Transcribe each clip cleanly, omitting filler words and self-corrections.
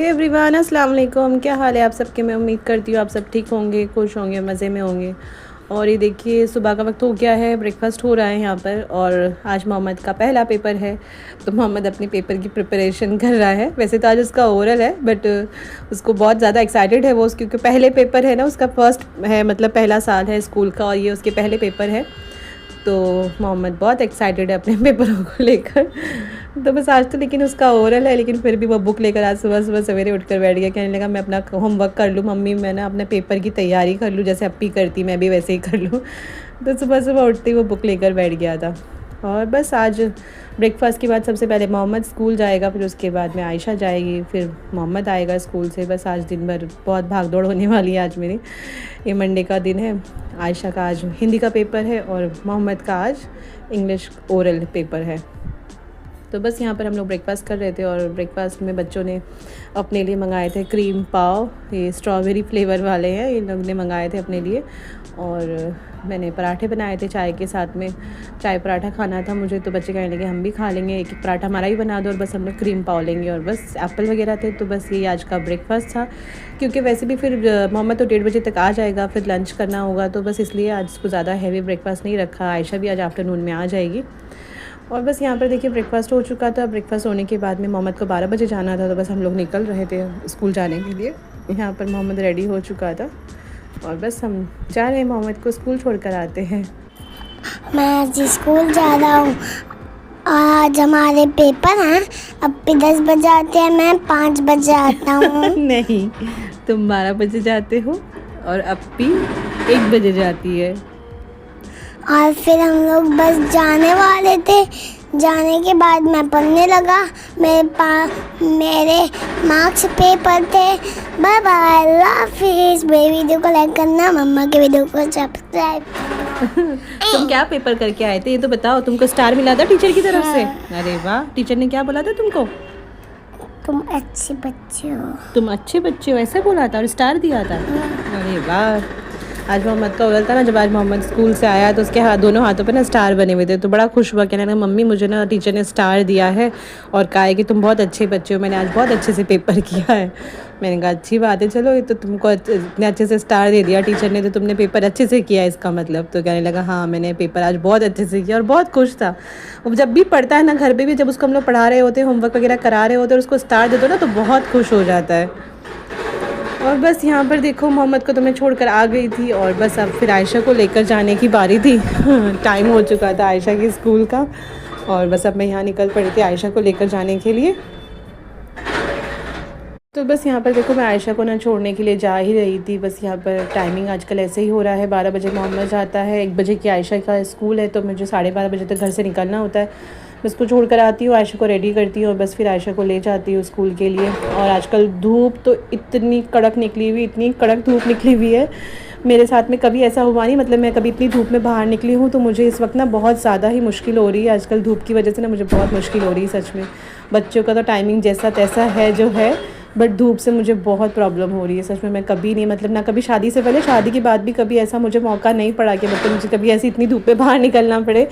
Everyone, अस्सलाम वालेकुम। क्या हाल है आप सबके? मैं उम्मीद करती हूँ आप सब ठीक होंगे, खुश होंगे, मज़े में होंगे। और ये देखिए सुबह का वक्त हो गया है, ब्रेकफास्ट हो रहा है यहाँ पर। और आज मोहम्मद का पहला पेपर है, तो मोहम्मद अपनी पेपर की प्रिपरेशन कर रहा है। वैसे तो आज उसका ओरल है, बट उसको बहुत ज़्यादा एक्साइटेड है वो, क्योंकि पहले पेपर है ना, उसका फर्स्ट है, मतलब पहला साल है स्कूल का और ये उसके पहले पेपर है। तो मोहम्मद बहुत एक्साइटेड है अपने पेपरों को लेकर। तो बस आज तो लेकिन उसका ओरल है, लेकिन फिर भी वो बुक लेकर आज सुबह सुबह सवेरे उठकर बैठ गया। कहने लगा मैं अपना होमवर्क कर लूँ मम्मी, मैं ना अपने पेपर की तैयारी कर लूँ, जैसे अपी करती मैं भी वैसे ही कर लूँ। तो सुबह सुबह उठते ही वो बुक लेकर बैठ गया था। और बस आज ब्रेकफास्ट के बाद सबसे पहले मोहम्मद स्कूल जाएगा, फिर उसके बाद में आयशा जाएगी, फिर मोहम्मद आएगा स्कूल से। बस आज दिन भर बहुत भाग दौड़ होने वाली है आज मेरी। ये मंडे का दिन है, आयशा का आज हिंदी का पेपर है और मोहम्मद का आज इंग्लिश ओरल पेपर है। तो बस यहाँ पर हम लोग ब्रेकफास्ट कर रहे थे और ब्रेकफास्ट में बच्चों ने अपने लिए मंगाए थे क्रीम पाव, ये स्ट्रॉबेरी फ्लेवर वाले हैं, ये लोग ने मंगाए थे अपने लिए। और मैंने पराठे बनाए थे चाय के साथ में, चाय पराठा खाना था मुझे, तो बच्चे कहने लगे हम भी खा लेंगे, एक एक पराठा हमारा ही बना दो और बस हम लोग क्रीम पाव लेंगे। और बस एप्पल वगैरह थे, तो बस ये आज का ब्रेकफास्ट था। क्योंकि वैसे भी फिर मोहम्मद तो 1:30 बजे तक आ जाएगा, फिर लंच करना होगा, तो बस इसलिए आज उसको ज़्यादा हैवी ब्रेकफास्ट नहीं रखा। आयशा भी आज आफ्टरनून में आ जाएगी। और बस यहाँ पर देखिए ब्रेकफास्ट हो चुका था। ब्रेकफास्ट होने के बाद में मोहम्मद को 12 बजे जाना था, तो बस हम लोग निकल रहे थे स्कूल जाने के लिए। यहाँ पर मोहम्मद रेडी हो चुका था और बस हम जा रहे हैं, मोहम्मद को स्कूल छोड़कर आते हैं। मैं आज स्कूल जा रहा हूँ। आज हमारे पेपर हैं। अब 10 बजे आते हैं, मैं 5 बजे आता हूँ। नहीं, तुम 12 बजे जाते हो और अपी 1 बजे जाती है। और फिर हम लोग बस जाने वाले थे। जाने के बाद मैं पढ़ने लगा। मेरे मार्क्स पेपर थे। बाय बाय, अल्लाह हाफिज़। मेरी वीडियो को लाइक करना, मम्मा के वीडियो को सब्सक्राइब। तुम क्या पेपर करके आए थे ये तो बताओ? तुमको स्टार मिला था टीचर की तरफ से? अरे वाह, टीचर ने क्या बोला था तुमको? तुम अच्छे बच्चे हो। तुम अच्छे बच्चे हो ऐसे बोला था और स्टार दिया था? अरे वाह। आज मोहम्मद का ओरल था ना, जब आज मोहम्मद स्कूल से आया तो उसके दोनों हाथों पे ना स्टार बने हुए थे, तो बड़ा खुश हुआ। कहने लगा मम्मी मुझे ना टीचर ने स्टार दिया है और कहा है कि तुम बहुत अच्छे बच्चे हो, मैंने आज बहुत अच्छे से पेपर किया है। मैंने कहा अच्छी बात है, चलो ये तो तुमको इतने अच्छे से स्टार दे दिया टीचर ने, तो तुमने पेपर अच्छे से किया इसका मतलब। तो कहने लगा हाँ मैंने पेपर आज बहुत अच्छे से किया और बहुत खुश था। वो जब भी पढ़ता है ना घर पे भी, जब उसको हम लोग पढ़ा रहे होते हैं, होमवर्क वगैरह करा रहे होते हैं और उसको स्टार दे दो ना, तो बहुत खुश हो जाता है। और बस यहाँ पर देखो मोहम्मद को तो मैं छोड़कर आ गई थी और बस अब फिर आयशा को लेकर जाने की बारी थी। टाइम हो चुका था आयशा की स्कूल का और बस अब मैं यहाँ निकल पड़ी थी आयशा को लेकर जाने के लिए। तो बस यहाँ पर देखो मैं आयशा को ना छोड़ने के लिए जा ही रही थी। बस यहाँ पर टाइमिंग आजकल ऐसे ही हो रहा है, 12 बजे मोहम्मद जाता है, 1 बजे की आयशा का स्कूल है, तो मुझे 12:30 बजे तक घर से निकलना होता है। बस को छोड़ कर आती हूँ, आयशा को रेडी करती हूँ और बस फिर आयशा को ले जाती हूँ स्कूल के लिए। और आजकल धूप तो इतनी कड़क निकली हुई, इतनी कड़क धूप निकली हुई है, मेरे साथ में कभी ऐसा हुआ नहीं। मतलब मैं कभी इतनी धूप में बाहर निकली हूँ, तो मुझे इस वक्त ना बहुत ज़्यादा ही मुश्किल हो रही है। आजकल धूप की वजह से ना मुझे बहुत मुश्किल हो रही है सच में। बच्चों का तो टाइमिंग जैसा तैसा है जो है, बट धूप से मुझे बहुत प्रॉब्लम हो रही है सच में। मैं कभी नहीं, मतलब ना कभी शादी से पहले, शादी के बाद भी कभी ऐसा मुझे मौका नहीं पड़ा कि मतलब मुझे कभी ऐसी इतनी धूप में बाहर निकलना पड़े।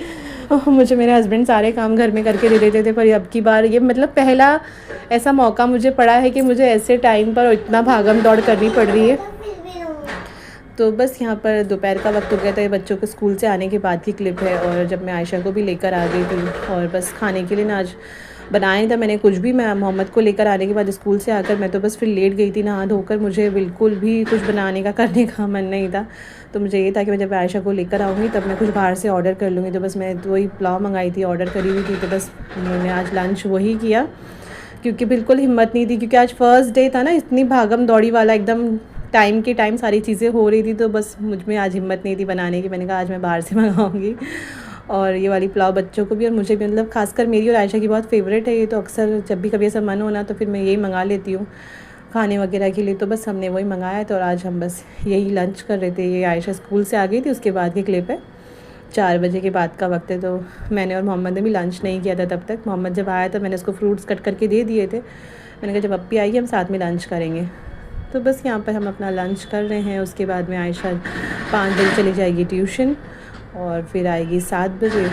मुझे मेरे हस्बैंड सारे काम घर में करके दे देते थे, पर अब की बार ये मतलब पहला ऐसा मौका मुझे पड़ा है कि मुझे ऐसे टाइम पर इतना भागम दौड़ करनी पड़ रही है। तो बस यहाँ पर दोपहर का वक्त हो गया था, ये बच्चों के स्कूल से आने के बाद की क्लिप है। और जब मैं आयशा को भी लेकर आ गई थी और बस खाने के लिए ना आज बनाया नहीं था मैंने कुछ भी। मैं मोहम्मद को लेकर आने के बाद स्कूल से आकर मैं तो बस फिर लेट गई थी नहा धोकर। मुझे बिल्कुल भी कुछ बनाने का करने का मन नहीं था। तो मुझे ये था कि मैं जब आयशा को लेकर आऊँगी तब मैं कुछ बाहर से ऑर्डर कर लूँगी। तो बस मैं तो वही पुलाव मंगाई थी, ऑर्डर करी हुई थी, तो बस मैंने आज लंच वही किया, क्योंकि बिल्कुल हिम्मत नहीं थी। क्योंकि आज फर्स्ट डे था ना, इतनी भागम दौड़ी वाला, एकदम टाइम के टाइम सारी चीज़ें हो रही थी, तो बस मुझ में आज हिम्मत नहीं थी बनाने की। मैंने कहा आज मैं बाहर से मंगाऊँगी। और ये वाली पुलाव बच्चों को भी और मुझे भी, मतलब खासकर मेरी और आयशा की बहुत फेवरेट है ये, तो अक्सर जब भी कभी ऐसा मन होना तो फिर मैं यही मंगा लेती हूँ खाने वगैरह के लिए। तो बस हमने वही मंगाया था और आज हम बस यही लंच कर रहे थे। ये आयशा स्कूल से आ गई थी, उसके बाद की क्लिप है, 4 बजे के बाद का वक्त है। तो मैंने और मोहम्मद ने भी लंच नहीं किया था तब तक। मोहम्मद जब आया था मैंने उसको फ्रूट्स कट करके दे दिए थे। मैंने कहा जब अपी आएगी हम साथ में लंच करेंगे। तो बस यहाँ पर हम अपना लंच कर रहे हैं। उसके बाद में आयशा 5 बजे चली जाएगी ट्यूशन और फिर आएगी 7 बजे।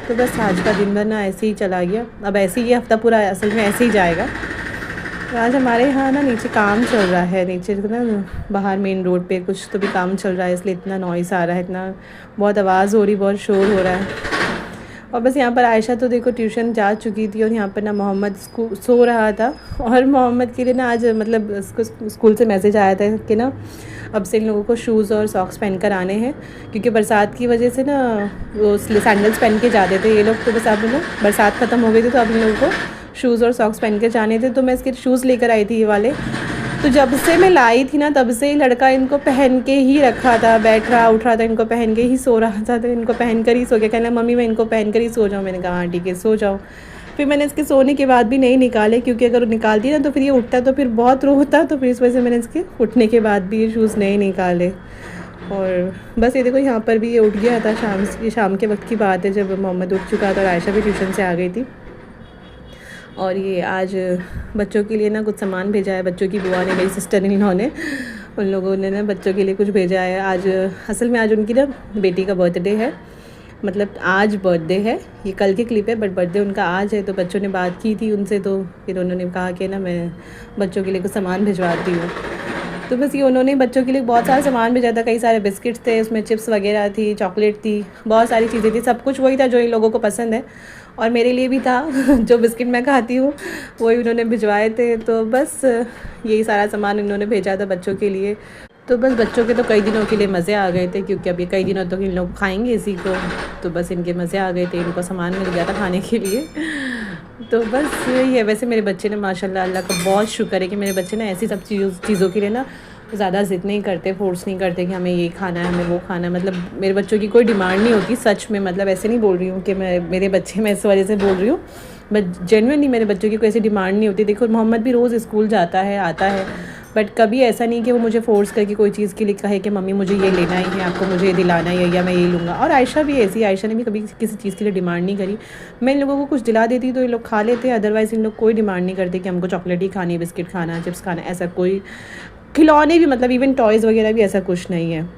तो बस आज का दिन भर ना ऐसे ही चला गया। अब ऐसे ही ये हफ़्ता पूरा असल में ऐसे ही जाएगा। आज हमारे यहाँ ना नीचे काम चल रहा है, नीचे ना बाहर मेन रोड पे कुछ तो भी काम चल रहा है, इसलिए इतना नॉइस आ रहा है, इतना बहुत आवाज़ हो रही, बहुत शोर हो रहा है। और बस यहाँ पर आयशा तो देखो ट्यूशन जा चुकी थी और यहाँ पर ना मोहम्मद सो रहा था। और मोहम्मद के लिए ना आज मतलब उसको स्कूल से मैसेज आया था कि ना अब से इन लोगों को शूज़ और सॉक्स पहन कर आने हैं, क्योंकि बरसात की वजह से ना वो सैंडल्स पहन के जाते थे ये लोग। तो बस अब ना बरसात ख़त्म हो गई थी तो अब इन लोगों को शूज़ और सॉक्स पहन के जाने थे। तो मैं इसके शूज़ लेकर आई थी ये वाले। तो जब से मैं लाई थी ना तब से ही लड़का इनको पहन के ही रखा था, बैठ रहा उठ रहा था, इनको पहन के ही सो रहा था। तो इनको पहन कर ही सो गया, कहना मम्मी मैं इनको पहन कर ही सो जाऊँ। मैंने कहा हाँ ठीक है सो जाओ। फिर मैंने इसके सोने के बाद भी नहीं निकाले, क्योंकि अगर निकालती ना तो फिर ये उठता तो फिर बहुत रोता, तो फिर इस वजह से मैंने इसके उठने के बाद भी ये शूज़ नहीं निकाले। और बस ये देखो यहाँ पर भी ये उठ गया था शाम के वक्त की बात है, जब मोहम्मद उठ चुका था और आयशा भी ट्यूशन से आ गई थी। और ये आज बच्चों के लिए ना कुछ सामान भेजा है, बच्चों की बुआ ने, मेरी सिस्टर इन लॉ ने, उन लोगों ने ना बच्चों के लिए कुछ भेजा है। आज असल में आज उनकी ना बेटी का बर्थडे है, मतलब आज बर्थडे है, ये कल की क्लिप है बट बर्थडे उनका आज है। तो बच्चों ने बात की थी उनसे, तो फिर उन्होंने कहा कि ना मैं बच्चों के लिए कुछ सामान भिजवाती हूँ। तो बस ये उन्होंने बच्चों के लिए बहुत सारा सामान भेजा था, कई सारे बिस्किट्स थे, उसमें चिप्स वगैरह थी, चॉकलेट थी, बहुत सारी चीज़ें थी, सब कुछ वही था जो इन लोगों को पसंद है। और मेरे लिए भी था जो बिस्किट मैं खाती हूँ वही उन्होंने भिजवाए थे। तो बस यही सारा सामान इन्होंने भेजा था बच्चों के लिए। तो बस बच्चों के तो कई दिनों के लिए मज़े आ गए थे, क्योंकि अब ये कई दिनों तक इन लोग खाएंगे इसी को, तो बस इनके मज़े आ गए थे, इनको सामान मिल गया था खाने के लिए। तो बस यही है। वैसे मेरे बच्चे ने माशाल्लाह अल्लाह का बहुत शुक्र है कि मेरे बच्चे ना ऐसी सब चीज़ों के लिए ना ज़्यादा ज़िद नहीं करते, फोर्स नहीं करते कि हमें ये खाना है हमें वो खाना है। मतलब मेरे बच्चों की कोई डिमांड नहीं होती सच में, मतलब ऐसे नहीं बोल रही हूँ कि मेरे बच्चे मैं इस वजह से बोल रही हूँ, बट जेन्युइनली मेरे बच्चों की कोई ऐसी डिमांड नहीं होती। देखो मोहम्मद भी रोज़ स्कूल जाता है आता है, बट कभी ऐसा नहीं कि वो मुझे फ़ोर्स करके कोई चीज़ के लिए कहे कि मम्मी मुझे ये लेना ही है, आपको मुझे ये दिलाना है या मैं ये लूँगा। और आयशा भी ऐसी, आयशा ने भी कभी किसी चीज़ के लिए डिमांड नहीं करी। मैं इन लोगों को कुछ दिला देती तो ये लोग खा लेते, अदरवाइज़ इन लोग कोई डिमांड नहीं करते कि हमको चॉकलेट ही खानी है, बिस्किट खाना है, चिप्स खाना है, ऐसा कोई खिलौने भी, मतलब इवन टॉयज़ वगैरह भी ऐसा कुछ नहीं है।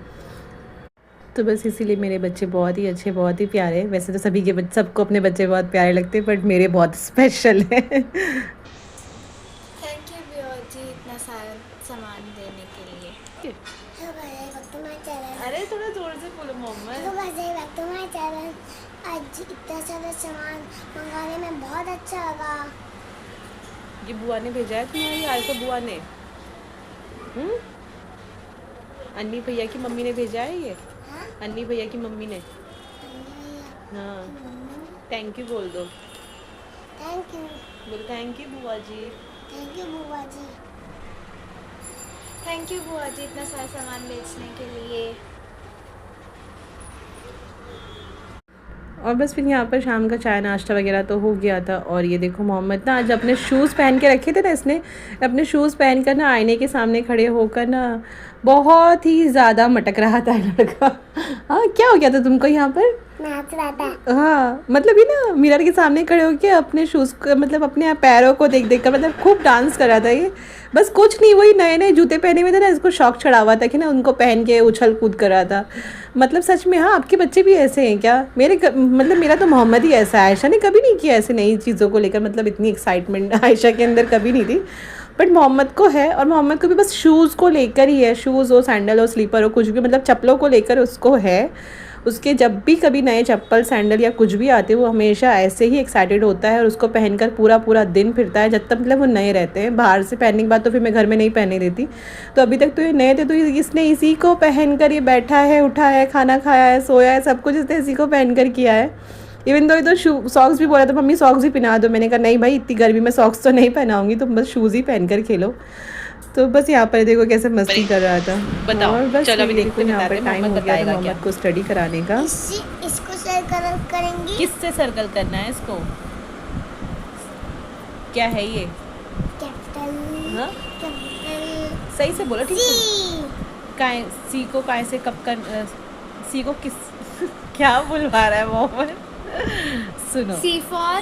तो बस इसीलिए मेरे बच्चे बहुत ही अच्छे, बहुत ही प्यारे हैं। वैसे तो सभी के सबको अपने बच्चे बहुत प्यारे लगते हैं, बट मेरे बहुत स्पेशल हैं। थैंक यू बियोर जी इतना सारा सामान देने के लिए। अरे थोड़ा जोर से बोलो मोहम्मद। आज इतना सारा सामान मंगाने में बहुत अच्छा लगा। ये बुआ ने भेजा है तुम्हारी आयशा बुआ ने, अन्नी भैया की मम्मी ने भेजा है ये, अन्नी भैया की मम्मी ने। हाँ थैंक यू बोल दो, थैंक यू, बोलो थैंक यू बुआ जी। थैंक यू बुआ जी। थैंक यू बुआ जी इतना सारा सामान बेचने के लिए। और बस फिर यहाँ पर शाम का चाय नाश्ता वगैरह तो हो गया था। और ये देखो मोहम्मद ना आज अपने शूज़ पहन के रखे थे ना, इसने अपने शूज़ पहन कर ना आईने के सामने खड़े होकर ना बहुत ही ज़्यादा मटक रहा था लड़का। हाँ क्या हो गया था तुमको यहाँ पर? नाच रहा था। हाँ मतलब ये ना मिरर के सामने खड़े होकर अपने शूज़ को, मतलब अपने पैरों को देख देख कर मतलब खूब डांस कर रहा था ये। बस कुछ नहीं, वही नए नए जूते पहने हुए थे ना, इसको शौक चढ़ा हुआ था कि ना उनको पहन के उछल कूद कर रहा था। मतलब सच में हाँ आपके बच्चे भी ऐसे हैं क्या? मतलब मेरा तो मोहम्मद ही ऐसा है, आयशा ने कभी नहीं किया ऐसे नई चीज़ों को लेकर, मतलब इतनी एक्साइटमेंट आयशा के अंदर कभी नहीं थी, बट मोहम्मद को है। और मोहम्मद को भी बस शूज़ को लेकर ही है, शूज़ हो, सैंडल हो, स्लीपर हो, कुछ भी, मतलब चप्पलों को लेकर उसको है। उसके जब भी कभी नए चप्पल सैंडल या कुछ भी आते हैं वो हमेशा ऐसे ही एक्साइटेड होता है और उसको पहनकर पूरा पूरा दिन फिरता है जब तक मतलब वो नए रहते हैं। बाहर से पहनने के बाद तो फिर मैं घर में नहीं पहनने देती। तो अभी तक तो ये नए थे तो इसने इसी को पहनकर ये बैठा है, उठा है, खाना खाया है, सोया है, सब कुछ इसने इसी को पहनकर किया है। इवन तो ये तो सॉक्स भी बोला था मम्मी सॉक्स भी पहना दो, मैंने कहा नहीं भाई इतनी गर्मी में सॉक्स तो नहीं पहनाऊंगी, तुम बस शूज़ ही पहनकर खेलो। तो बस यहाँ पर देखो कैसे मस्ती कर रहा था। बताओ, और बस चलो अभी देखते हैं, यहाँ पर टाइम हो गया बताएगा था मोहम्मद को स्टडी कराने का। इसको सर्कल करेंगे। किससे सर्कल करना है इसको? क्या है ये? कैपिटल। हाँ? कैपिटल सही से बोलो, ठीक से। सी। काय सी को काय से कब कर सी को किस क्या बुलवा रहा है मोहम्मद? सुनो, सी फॉर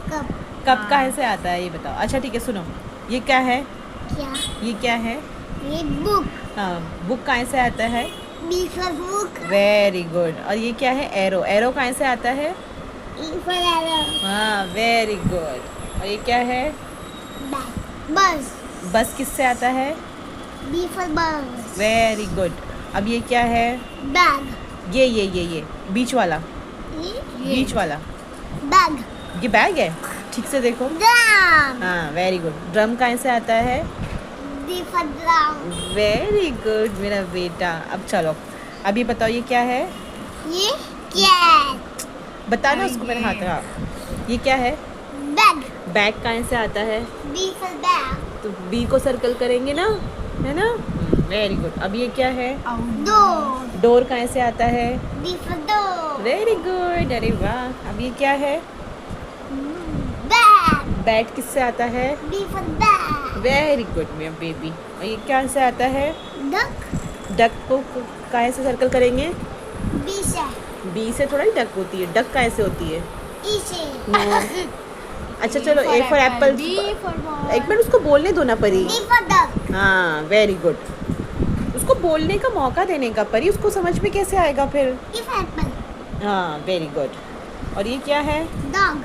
कप। कब काय से आता है ये बताओ। अच्छा ठीक है सुनो, ये क्या है? क्या? ये क्या है? ये बुक। हाँ, बुक काय से आता है? B for book. Very good. और ये क्या है? एरो। एरो काय से आता है? E for aero. हाँ वेरी गुड। और ये क्या है? बैग। बस। बस किससे आता है? बी फॉर बस। Very good. अब ये क्या है? बैग। ये बीच वाला, बीच वाला बैग। ये बैग है? ठीक से देखो। ड्रम। हाँ वेरी गुड। ड्रम कहाँ से आता है? D for drum. Very good मेरा बेटा। अब चलो, अब ये बताओ ये क्या है? ये कैट। बताना उसको मेरे हाथ में। ये क्या है? बैग। बैग कहाँ से आता है? B for bag. तो बी को सर्कल करेंगे ना, है ना? Very good. अब ये क्या है? डोर। डोर कहाँ से आता है? D for door. Very good, अरे वाह। अब ये क्या है? बैग। बैट किससे आता है? B for bag. Very good मेरा बेबी। और ये क्या से आता है? डक। डक को कहाँ से सर्कल करेंगे? बी से। बी से थोड़ा ही डक होती है, डक कहाँ से होती है? ई से। No. अच्छा चलो, ए फॉर एप्पल। एक मिनट उसको बोलने दो ना परी। D for duck. हाँ वेरी गुड। उसको बोलने का मौका देने का परी, उसको समझ में कैसे आएगा फिर? E for Apple. हाँ वेरी गुड। और ये क्या है? डॉग।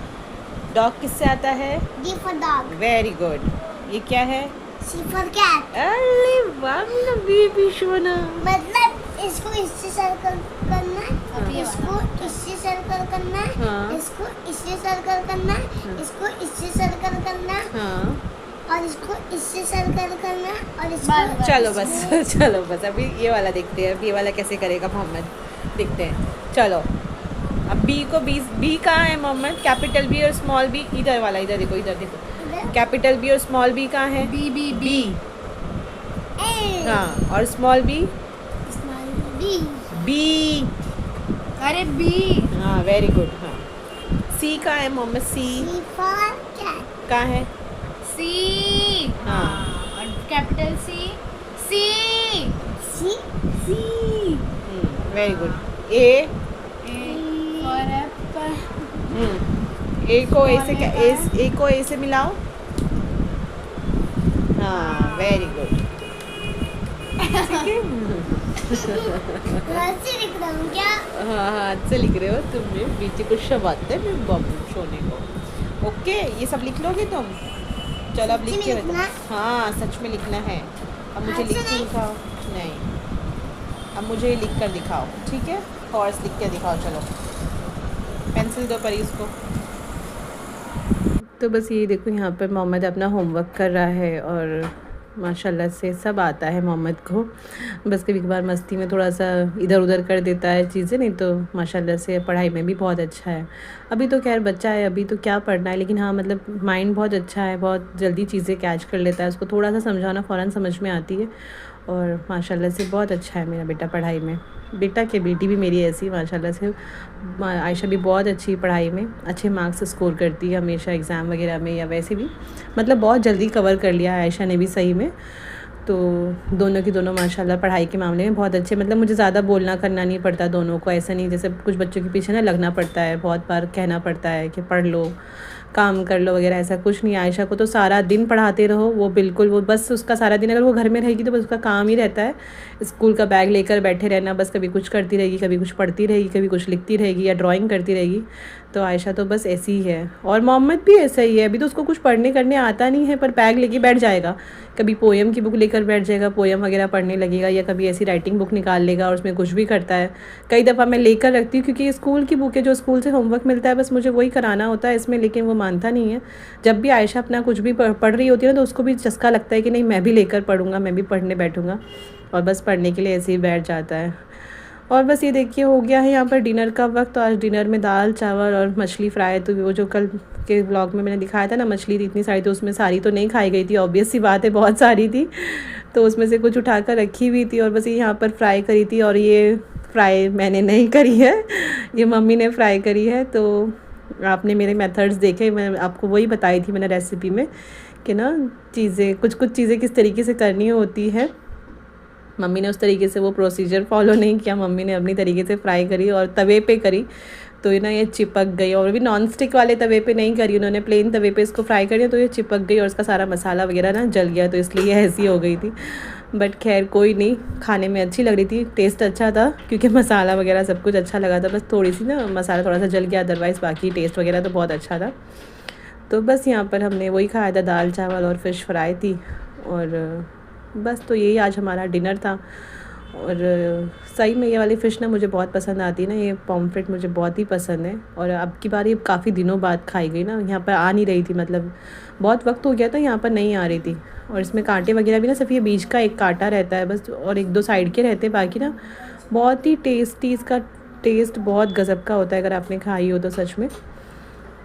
डॉग किससे आता है? D for dog. Very good. ये क्या है? सी फॉर कैट। अरे वाह मेरा बेबी सोना। मतलब इसको इससे सर्कल करना है, इसको इससे सर्कल करना है, हाँ। इसको इससे सर्कल करना है, इसको इससे सर्कल करना है, हाँ और इसको इससे सर्कल करना है, और इसको चलो बस चलो बस, अभी ये वाला देखते हैं, अभी ये वाला कैसे करेगा मोहम्मद, देखते हैं। चलो अब बी को, बी कहाँ है मोहम्मद? कैपिटल बी और स्मॉल बी, इधर वाला, इधर देखो, इधर देखो। कैपिटल बी और स्मॉल बी कहाँ है? B B B. ए। हाँ, और small B? Small B. B. अरे बी। हाँ वेरी गुड। हाँ, सी कहाँ है Mohammad? C C for cat. कहाँ है? सी। हाँ। और capital C. C. C. C. Very good. A for apple. A को ए से क्या? ए को ए से मिलाओ। हाँ वेरी गुड। हाथ से लिख रहा हूँ क्या? हाँ हाथ से लिख रहे हो तुम भी, बीच कुछ शब्द आते हैं मेरे बाबू सोने को। ओके, ये सब लिख लोगे तुम? चलो अब लिख के लिखना बताओ। है? हाँ सच में लिखना है। अब मुझे हाथ से लिख के नहीं? दिखाओ। नहीं, अब मुझे ये लिख कर दिखाओ, ठीक है? हॉर्स लिख के दिखाओ। चलो पेंसिल दो परी उसको। तो बस ये देखो, यहाँ पर मोहम्मद अपना होमवर्क कर रहा है और माशाल्लाह से सब आता है मोहम्मद को। बस कभी कभार मस्ती में थोड़ा सा इधर उधर कर देता है चीज़ें, नहीं तो माशाल्लाह से पढ़ाई में भी बहुत अच्छा है। अभी तो खैर बच्चा है, अभी तो क्या पढ़ना है, लेकिन हाँ मतलब माइंड बहुत अच्छा है, बहुत जल्दी चीज़ें कैच कर लेता है। उसको थोड़ा सा समझाना फ़ौरन समझ में आती है और माशाल्लाह से बहुत अच्छा है मेरा बेटा पढ़ाई में। बेटा के बेटी भी मेरी ऐसी माशाल्लाह से। आयशा भी बहुत अच्छी पढ़ाई में, अच्छे मार्क्स स्कोर करती है हमेशा एग्ज़ाम वगैरह में, या वैसे भी मतलब बहुत जल्दी कवर कर लिया आयशा ने भी सही में। तो दोनों की दोनों माशाल्लाह पढ़ाई के मामले में बहुत अच्छे, मतलब मुझे ज़्यादा बोलना करना नहीं पड़ता दोनों को। ऐसा नहीं जैसे कुछ बच्चों के पीछे ना लगना पड़ता है, बहुत बार कहना पड़ता है कि पढ़ लो, काम कर लो वगैरह, ऐसा कुछ नहीं। आयशा को तो सारा दिन पढ़ाते रहो, वो बिल्कुल, वो बस उसका सारा दिन अगर वो घर में रहेगी तो बस उसका काम ही रहता है स्कूल का बैग लेकर बैठे रहना, बस कभी कुछ करती रहेगी, कभी कुछ पढ़ती रहेगी, कभी कुछ लिखती रहेगी या ड्राइंग करती रहेगी। तो आयशा तो बस ऐसी ही है, और मोहम्मद भी ऐसा ही है। अभी तो उसको कुछ पढ़ने करने आता नहीं है, पर बैग लेके बैठ जाएगा, कभी पोएम की बुक लेकर बैठ जाएगा, पोएम वगैरह पढ़ने लगेगा, या कभी ऐसी राइटिंग बुक निकाल लेगा और उसमें कुछ भी करता है। कई दफ़ा मैं लेकर रखती हूँ, क्योंकि ये स्कूल की बुक है, जो स्कूल से होमवर्क मिलता है बस मुझे वही कराना होता है इसमें, लेकिन वो मानता नहीं है। जब भी आयशा अपना कुछ भी पढ़ रही होती है ना, तो उसको भी चस्का लगता है कि नहीं मैं भी लेकर पढ़ूंगा, मैं भी पढ़ने बैठूंगा, और बस पढ़ने के लिए ऐसे ही बैठ जाता है। और बस ये देखिए हो गया है यहाँ पर डिनर का वक्त। तो आज डिनर में दाल चावल और मछली फ्राई। तो वो जो कल के ब्लॉग में मैंने दिखाया था ना, मछली थी इतनी सारी, तो उसमें सारी तो नहीं खाई गई थी, ऑब्वियस सी बात है, बहुत सारी थी, तो उसमें से कुछ उठा कर रखी हुई थी और बस ये यहाँ पर फ्राई करी थी। और ये फ्राई मैंने नहीं करी है, ये मम्मी ने फ्राई करी है। तो आपने मेरे मेथड्स देखे, मैं आपको वही बताई थी मैंने रेसिपी में कि ना चीज़ें, कुछ चीज़ें किस तरीके से करनी होती है। मम्मी ने उस तरीके से वो प्रोसीजर फॉलो नहीं किया, मम्मी ने अपनी तरीके से फ्राई करी और तवे पे करी, तो ये ना ये चिपक गई। और भी नॉन स्टिक वाले तवे पे नहीं करी उन्होंने, प्लेन तवे पे इसको फ्राई करी, तो ये चिपक गई और उसका सारा मसाला वगैरह ना जल गया, तो इसलिए ऐसी हो गई थी। बट खैर कोई नहीं, खाने में अच्छी लग रही थी, टेस्ट अच्छा था क्योंकि मसाला वगैरह सब कुछ अच्छा लगा था, बस थोड़ी सी ना मसाला थोड़ा सा जल गया, अदरवाइज़ बाकी टेस्ट वगैरह तो बहुत अच्छा था। तो बस यहाँ पर हमने वही खाया था, दाल चावल और फ़िश फ्राई थी। और बस तो यही आज हमारा डिनर था। और सही में ये वाली फ़िश ना मुझे बहुत पसंद आती है ना, ये पॉम्फ्रेट मुझे बहुत ही पसंद है। और अब की बार ये काफ़ी दिनों बाद खाई गई ना, यहाँ पर आ नहीं रही थी, मतलब बहुत वक्त हो गया था यहाँ पर नहीं आ रही थी। और इसमें कांटे वगैरह भी ना, सिर्फ ये बीच का एक कांटा रहता है बस, और एक दो साइड के रहते हैं, बाकी ना बहुत ही टेस्टी, इसका टेस्ट बहुत गज़ब का होता है अगर आपने खाई हो तो सच में।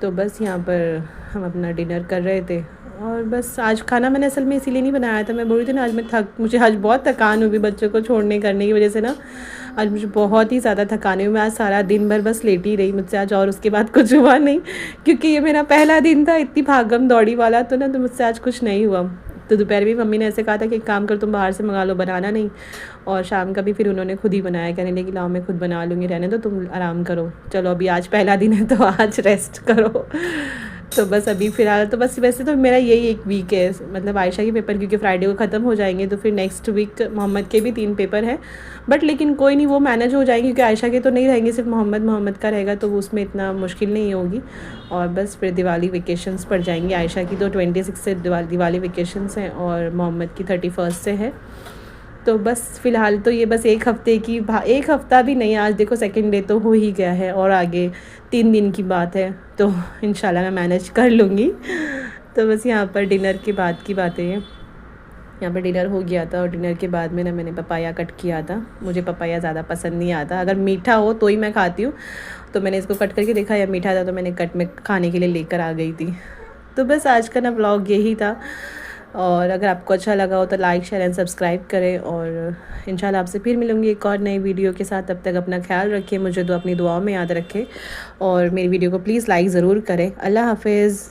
तो बस यहाँ पर हम अपना डिनर कर रहे थे। और बस आज खाना मैंने असल में इसीलिए नहीं बनाया था, मैं बोल रही थी ना आज मुझे आज बहुत थकान हुई बच्चों को छोड़ने करने की वजह से ना, आज मुझे बहुत ही ज़्यादा थकान हुई। मैं आज सारा दिन भर बस लेटी रही मुझसे आज, और उसके बाद कुछ हुआ नहीं, क्योंकि ये मेरा पहला दिन था इतनी भागम दौड़ी वाला, तो ना तो मुझसे आज कुछ नहीं हुआ। तो दोपहर भी मम्मी ने ऐसे कहा था कि एक काम कर, तुम बाहर से मंगा लो, बनाना नहीं। और शाम का भी फिर उन्होंने खुद ही बनाया, कहने लगी लाओ मैं खुद बना लूँगी, रहने दो तुम आराम करो, चलो अभी आज पहला दिन है तो आज रेस्ट करो। तो बस अभी फ़िलहाल तो बस वैसे तो मेरा यही एक वीक है, मतलब आयशा के पेपर क्योंकि फ्राइडे को ख़त्म हो जाएंगे, तो फिर नेक्स्ट वीक मोहम्मद के भी 3 पेपर हैं। बट लेकिन कोई नहीं, वो मैनेज हो जाएंगे क्योंकि आयशा के तो नहीं रहेंगे, सिर्फ मोहम्मद का रहेगा, तो उसमें इतना मुश्किल नहीं होगी। और बस फिर दिवाली वेकेशंस पड़ जाएंगी। आयशा की तो 26 से दिवाली वेकेशंस हैं और मोहम्मद की 31 से है। तो बस फ़िलहाल तो ये बस एक हफ़्ता भी नहीं, आज देखो सेकंड डे तो हो ही गया है, और आगे 3 दिन की बात है, तो इंशाल्लाह मैं मैनेज कर लूँगी। तो बस यहाँ पर डिनर के बाद की बातें हैं। यहाँ पर डिनर हो गया था और डिनर के बाद में ना मैंने पपाया कट किया था। मुझे पपाया ज़्यादा पसंद नहीं आता, अगर मीठा हो तो ही मैं खाती हूँ। तो मैंने इसको कट करके देखा, या मीठा था तो मैंने कट में खाने के लिए लेकर आ गई थी। तो बस आज का ना व्लॉग यही था। और अगर आपको अच्छा लगा हो तो लाइक शेयर एंड सब्सक्राइब करें। और इंशाल्लाह आपसे फिर मिलूँगी एक और नई वीडियो के साथ। तब तक अपना ख्याल रखें, मुझे अपनी दुआओं में याद रखें, और मेरी वीडियो को प्लीज़ लाइक ज़रूर करें। अल्लाह हाफ़िज़।